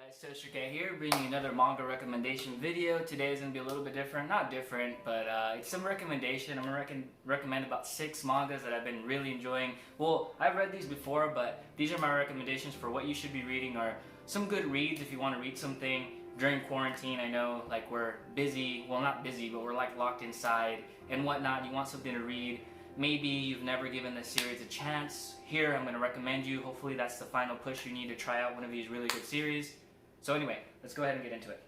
guys, Toshike here, bringing another manga recommendation video. Today is going to be a little bit different, not different, but it's some recommendation. I'm going to recommend about 6 mangas that I've been really enjoying. Well, I've read these before, but these are my recommendations for what you should be reading, or some good reads if you want to read something during quarantine. I know, like, we're busy, well, not busy, but we're like locked inside and whatnot. You want something to read. Maybe you've never given this series a chance. Here, I'm going to recommend you. Hopefully that's the final push you need to try out one of these really good series. So anyway, let's go ahead and get into it.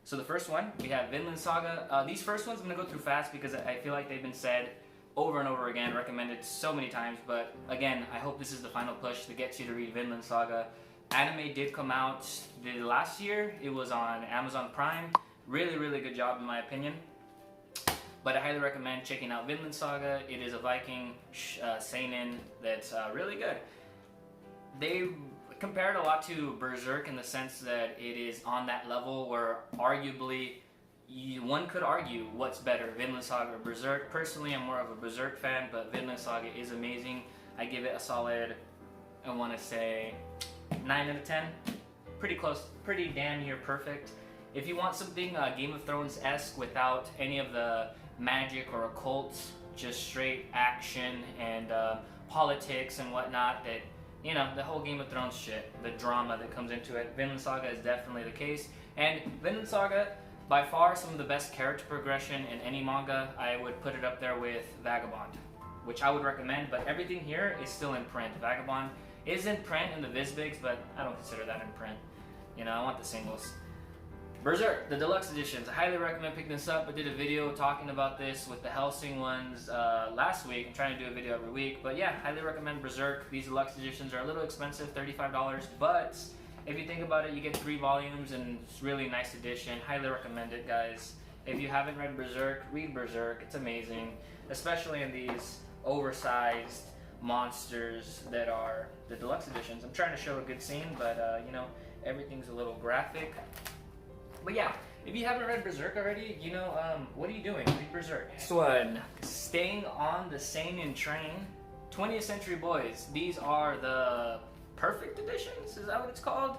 So the first one, we have Vinland Saga. These first ones I'm going to go through fast because I feel like they've been said over and over again, recommended so many times. But again, I hope this is the final push that gets you to read Vinland Saga. Anime did come out the last year. It was on Amazon Prime. Really, really good job in my opinion. But I highly recommend checking out Vinland Saga. It is a Viking seinen that's really good. They compared a lot to Berserk in the sense that it is on that level where arguably one could argue what's better, Vinland Saga or Berserk. Personally, I'm more of a Berserk fan, but Vinland Saga is amazing. I give it a solid, I want to say, 9 out of 10. Pretty close, pretty damn near perfect. If you want something Game of Thrones-esque without any of the magic or occult, just straight action and politics and whatnot, that, you know, the whole Game of Thrones shit, the drama that comes into it, Vinland Saga is definitely the case. And Vinland Saga, by far some of the best character progression in any manga. I would put it up there with Vagabond, which I would recommend, but everything here is still in print. Vagabond is in print in the Vizbigs, but I don't consider that in print. You know, I want the singles. Berserk, the deluxe editions. I highly recommend picking this up. I did a video talking about this with the Helsing ones last week. I'm trying to do a video every week. But yeah, highly recommend Berserk. These deluxe editions are a little expensive, $35. But if you think about it, you get 3 volumes and it's really nice edition. Highly recommend it, guys. If you haven't read Berserk, read Berserk. It's amazing. Especially in these oversized monsters that are the deluxe editions. I'm trying to show a good scene, but you know, everything's a little graphic. But yeah, if you haven't read Berserk already, you know, what are you doing? Read Berserk. Next one, staying on the seinen train, 20th Century Boys. These are the perfect editions? Is that what it's called?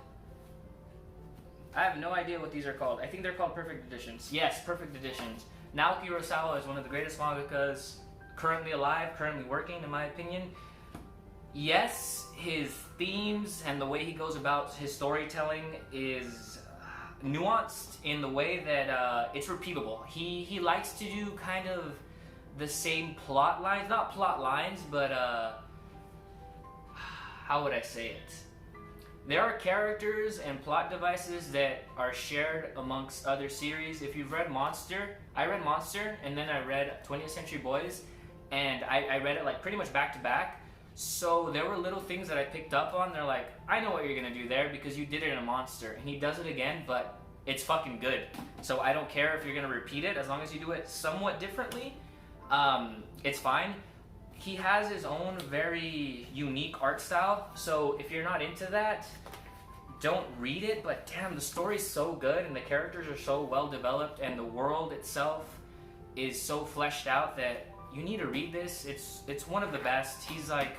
I have no idea what these are called. I think they're called perfect editions. Yes, perfect editions. Naoki Urasawa is one of the greatest mangakas currently alive, currently working, in my opinion. Yes, his themes and the way he goes about his storytelling is nuanced in the way that it's repeatable. He likes to do kind of the same plot lines, not plot lines, but how would I say it? There are characters and plot devices that are shared amongst other series. If you've read Monster, I read Monster and then I read 20th Century Boys, and I read it like pretty much back to back. So there were little things that I picked up on. They're like, I know what you're gonna do there because you did it in a Monster, and he does it again, but it's fucking good. So I don't care if you're gonna repeat it, as long as you do it somewhat differently. It's fine. He has his own very unique art style, so if you're not into that, don't read it. But damn, the story's so good and the characters are so well developed and the world itself is so fleshed out that you need to read this. It's one of the best. He's like,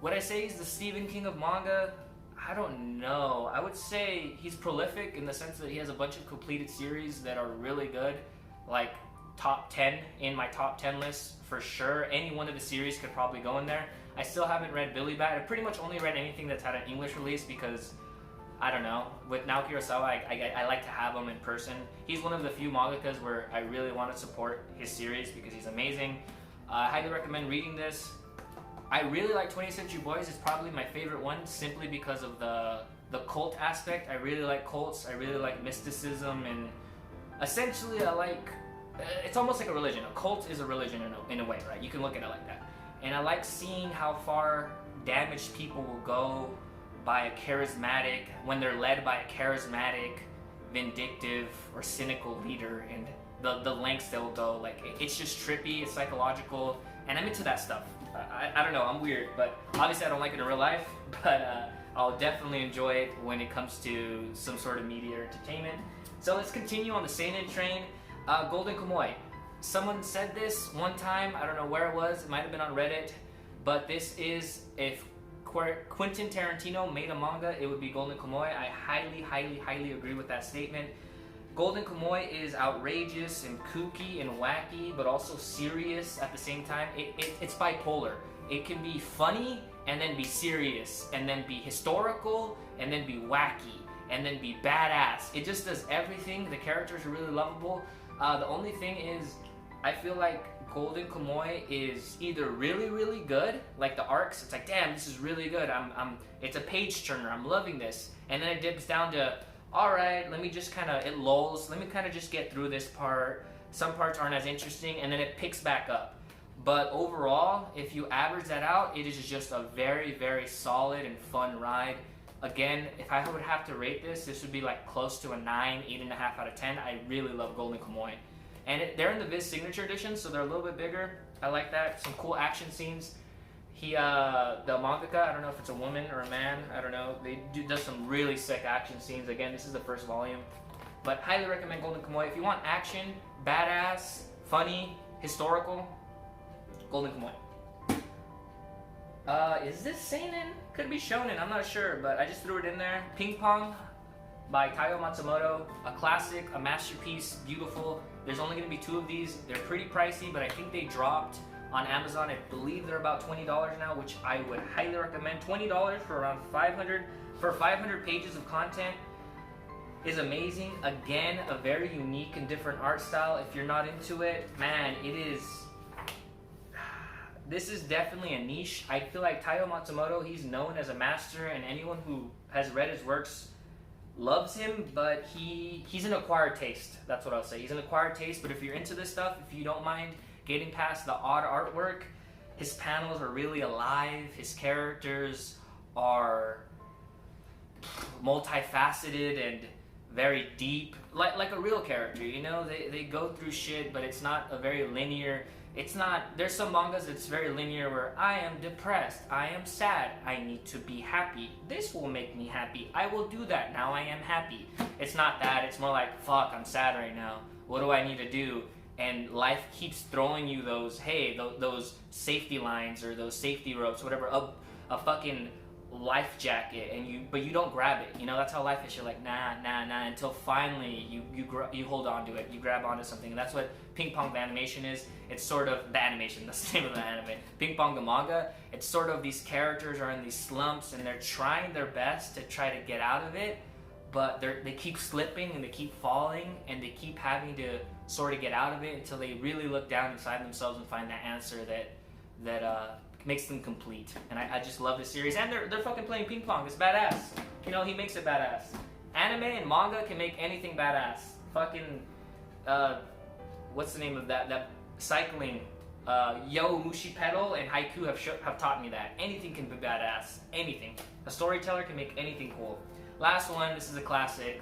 would I say he's the Stephen King of manga? I don't know. I would say he's prolific in the sense that he has a bunch of completed series that are really good. Like top 10 in my top 10 list for sure. Any one of the series could probably go in there. I still haven't read Billy Bat. I pretty much only read anything that's had an English release because, I don't know, with Naoki Urasawa, I like to have him in person. He's one of the few mangakas where I really want to support his series because he's amazing. I highly recommend reading this. I really like 20th Century Boys. It's probably my favorite one simply because of the cult aspect. I really like cults. I really like mysticism, and essentially I like, it's almost like a religion. A cult is a religion in a way, right? You can look at it like that. And I like seeing how far damaged people will go by a charismatic, when they're led by a charismatic, vindictive, or cynical leader, and the lengths they'll go. Like, it's just trippy, it's psychological, and I'm into that stuff. I don't know, I'm weird, but obviously I don't like it in real life, but I'll definitely enjoy it when it comes to some sort of media or entertainment. So let's continue on the seinen train. Golden Kamuy. Someone said this one time, I don't know where it was, it might have been on Reddit, but this is a Quentin Tarantino made a manga, it would be Golden Kamuy. I highly agree with that statement. Golden Kamuy is outrageous and kooky and wacky, but also serious at the same time. It's bipolar. It can be funny and then be serious, and then be historical and then be wacky, and then be badass. It just does everything. The characters are really lovable. The only thing is, I feel like Golden Kamuy is either really good, like the arcs, it's like, damn, this is really good. It's a page turner. I'm loving this. And then it dips down to, all right, let me just it lulls. Let me just get through this part. Some parts aren't as interesting, and then it picks back up. But overall, if you average that out, it is just a very solid and fun ride. Again, if I would have to rate this would be like close to a 9, 8.5 out of 10. I really love Golden Kamuy. And they're in the Viz Signature Edition, so they're a little bit bigger. I like that. Some cool action scenes. The mangaka, I don't know if it's a woman or a man, I don't know. Does some really sick action scenes. Again, this is the first volume. But highly recommend Golden Kamuy. If you want action, badass, funny, historical, Golden Kamuy. Is this seinen? Could be shonen, I'm not sure, but I just threw it in there. Ping Pong by Taiyo Matsumoto. A classic, a masterpiece, beautiful. There's only going to be 2 of these. They're pretty pricey, but I think they dropped on Amazon. I believe they're about $20 now, which I would highly recommend. $20 for around 500 pages of content is amazing. Again, a very unique and different art style. If you're not into it, man, this is definitely a niche. I feel like Taiyo Matsumoto, he's known as a master, and anyone who has read his works loves him, but he's an acquired taste. That's what I'll say. He's an acquired taste, but if you're into this stuff, if you don't mind getting past the odd artwork, his panels are really alive. His characters are multifaceted and very deep, like a real character, you know? They go through shit, but it's not a very linear. There's some mangas that's very linear where I am depressed, I am sad, I need to be happy. This will make me happy. I will do that. Now I am happy. It's not that. It's more like, fuck, I'm sad right now. What do I need to do? And life keeps throwing you those, hey, those safety lines or those safety ropes, whatever, a fucking life jacket, but you don't grab it. You know, that's how life is. You're like, nah, until finally you hold on to it. You grab onto something. And that's what Ping Pong the animation is. It's sort of the animation. That's the name of the anime. Ping Pong the manga. It's sort of these characters are in these slumps and they're trying their best to try to get out of it, but they keep slipping and they keep falling and they keep having to sort of get out of it until they really look down inside themselves and find that answer that makes them complete. And I just love this series. And they're fucking playing ping pong. It's badass. You know, he makes it badass. Anime and manga can make anything badass. Fucking, what's the name of that cycling? Yo Mushi Pedal and Haiku have taught me that. Anything can be badass. Anything. A storyteller can make anything cool. Last one, this is a classic.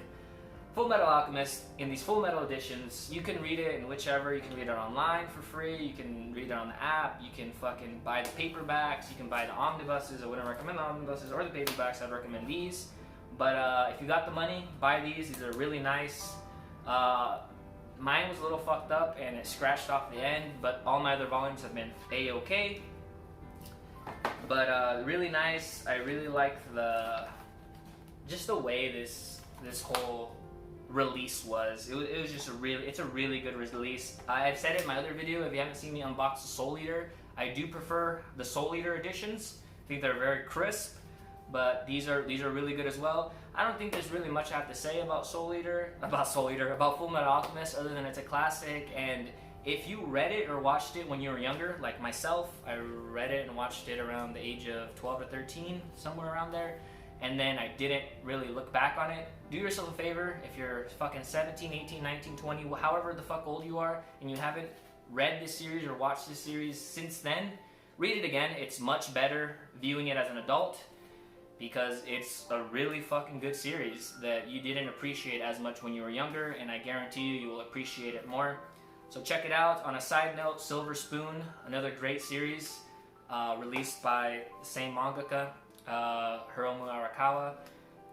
Full Metal Alchemist. In these Full Metal editions, you can read it in whichever. You can read it online for free. You can read it on the app. You can fucking buy the paperbacks. You can buy the omnibuses. I wouldn't recommend the omnibuses or the paperbacks. I'd recommend these. But if you got the money, buy these. These are really nice. Mine was a little fucked up and it scratched off the end, but all my other volumes have been A-okay. But really nice. I really like just the way this whole release was. It was just it's a really good release. I've said it in my other video, if you haven't seen me unbox the Soul Eater, I do prefer the Soul Eater editions. I think they're very crisp, but these are really good as well. I don't think there's really much I have to say about Full Metal Alchemist, other than it's a classic. And if you read it or watched it when you were younger, like myself, I read it and watched it around the age of 12 or 13, somewhere around there, and then I didn't really look back on it. Do yourself a favor, if you're fucking 17, 18, 19, 20, however the fuck old you are, and you haven't read this series or watched this series since then, read it again. It's much better viewing it as an adult, because it's a really fucking good series that you didn't appreciate as much when you were younger, and I guarantee you will appreciate it more. So check it out. On a side note, Silver Spoon, another great series, released by the same mangaka, Hiromu Arakawa.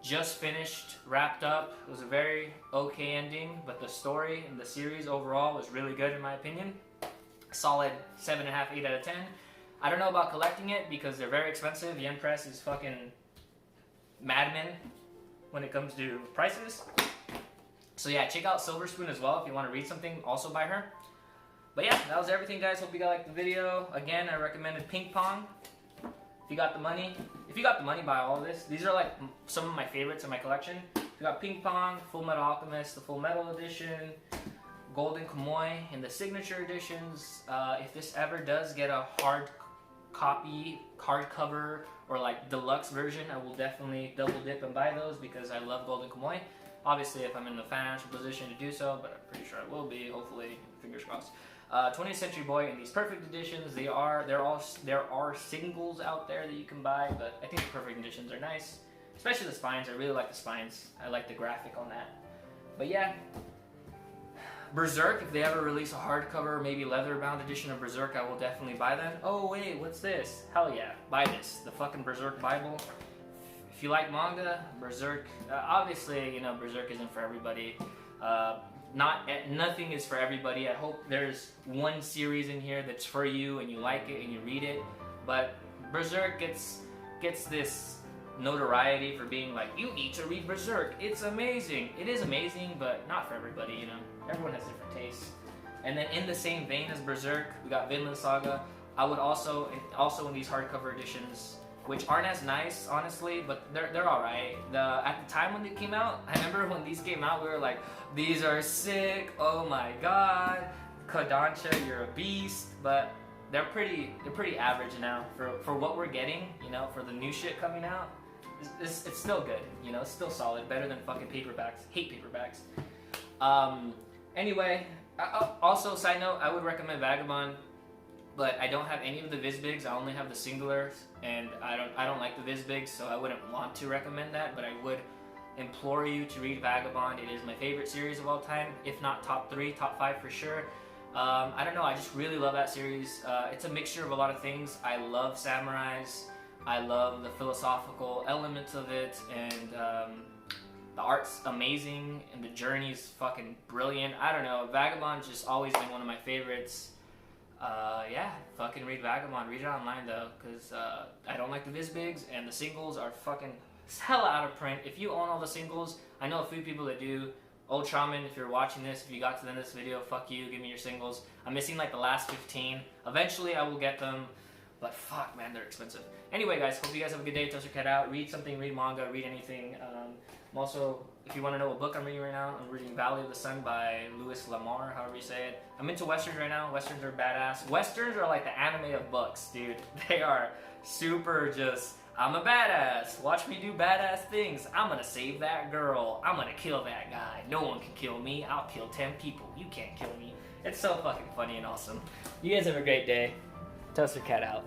Just finished, wrapped up. It was a very okay ending, but the story and the series overall was really good in my opinion. Solid 7.5, 8 out of 10. I don't know about collecting it because they're very expensive. Yen Press is fucking madmen when it comes to prices. So yeah, check out Silver Spoon as well if you want to read something also by her. But yeah, that was everything, guys. Hope you guys liked the video. Again, I recommended Ping Pong. If you got the money, buy all of this. These are like some of my favorites in my collection. We got Ping Pong, Full Metal Alchemist, the Full Metal Edition, Golden Kamuy, and the Signature Editions. If this ever does get a hard copy, hardcover, or like deluxe version, I will definitely double dip and buy those because I love Golden Kamuy. Obviously, if I'm in the financial position to do so, but I'm pretty sure I will be. Hopefully, fingers crossed. 20th Century Boy in these perfect editions. There are singles out there that you can buy, but I think the perfect editions are nice, especially the spines. I really like the spines. I like the graphic on that. But yeah, Berserk. If they ever release a hardcover, maybe leather-bound edition of Berserk, I will definitely buy them. Oh wait, what's this? Hell yeah, buy this. The fucking Berserk Bible. If you like manga, Berserk. Obviously, you know Berserk isn't for everybody. Nothing is for everybody. I hope there's one series in here that's for you and you like it and you read it. But Berserk gets this notoriety for being like, you need to read Berserk. It's amazing. It is amazing, but not for everybody, you know. Everyone has different tastes. And then in the same vein as Berserk, we got Vinland Saga. I would also in these hardcover editions, which aren't as nice, honestly, but they're alright. At the time when they came out, I remember when these came out, we were like, these are sick, oh my god, Kodansha, you're a beast, but they're pretty average now for what we're getting, you know, for the new shit coming out. It's still good, you know, it's still solid, better than fucking paperbacks. Hate paperbacks. Anyway, also, side note, I would recommend Vagabond, but I don't have any of the Vizbigs. I only have the singulars, and I don't like the Vizbigs, so I wouldn't want to recommend that, but I would implore you to read Vagabond. It is my favorite series of all time, if not top 3, top 5 for sure. I don't know, I just really love that series. It's a mixture of a lot of things. I love samurais, I love the philosophical elements of it, and the art's amazing, and the journey's fucking brilliant. I don't know, Vagabond's just always been one of my favorites. Yeah, fucking read Vagabond. Read it online though, because I don't like the Vizbigs, and the singles are fucking hella out of print. If you own all the singles, I know a few people that do. Old Shaman, if you're watching this, if you got to the end of this video, fuck you, give me your singles. I'm missing like the last 15. Eventually I will get them, but fuck man, they're expensive. Anyway guys, hope you guys have a good day. Toast your cat out. Read something, read manga, read anything. I'm also, if you want to know what book I'm reading right now, I'm reading Valley of the Sun by Louis L'Amour, however you say it. I'm into westerns right now. Westerns are badass. Westerns are like the anime of books, dude. They are super just, I'm a badass. Watch me do badass things. I'm gonna save that girl. I'm gonna kill that guy. No one can kill me. I'll kill 10 people. You can't kill me. It's so fucking funny and awesome. You guys have a great day. Toast your cat out.